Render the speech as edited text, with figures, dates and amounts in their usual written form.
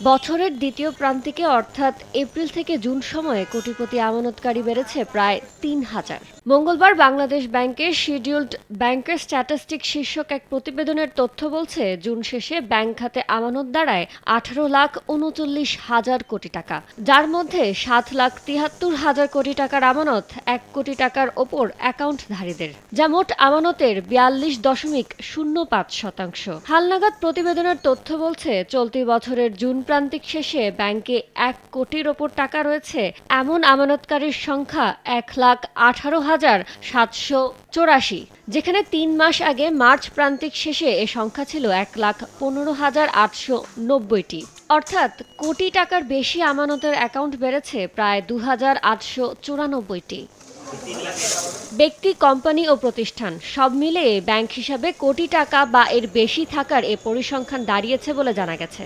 বছরের দ্বিতীয় প্রান্তিকে অর্থাৎ এপ্রিল থেকে জুন সময়ে কোটিপতি আমানতকারী বেড়েছে প্রায় ৩,০০০। মঙ্গলবার বাংলাদেশ ব্যাংকের শিডিউলড ব্যাংকের স্ট্যাটিস্টিক শীর্ষক এক প্রতিবেদনের তথ্য বলছে, জুন শেষে ব্যাংক খাতে আমানত দাঁড়ায় ১৮,৩৯,০০০ কোটি টাকা, যার মধ্যে ৭,৭৩,০০০ কোটি টাকার আমানত ১ কোটি টাকার ওপর অ্যাকাউন্টধারীদের, যা মোট আমানতের ৪২.০৫%। হালনাগাদ প্রতিবেদনের তথ্য বলছে, চলতি বছরের জুন প্রান্তিক শেষে ব্যাংকে ১ কোটির ওপর টাকা রয়েছে এমন আমানতকারীর সংখ্যা ১,১৮,৭৮৪, যেখানে ৩ মাস আগে মার্চ প্রান্তিক শেষে এ সংখ্যা ছিল ১,১৫,৮৯০টি। অর্থাৎ কোটি টাকার বেশি আমানতের অ্যাকাউন্ট বেড়েছে প্রায় ২,৮৯৪টি। ব্যক্তি, কোম্পানি ও প্রতিষ্ঠান সব মিলিয়ে ব্যাংক হিসাবে কোটি টাকা বা এর বেশি থাকার এ পরিসংখ্যান দাঁড়িয়েছে বলে জানা গেছে।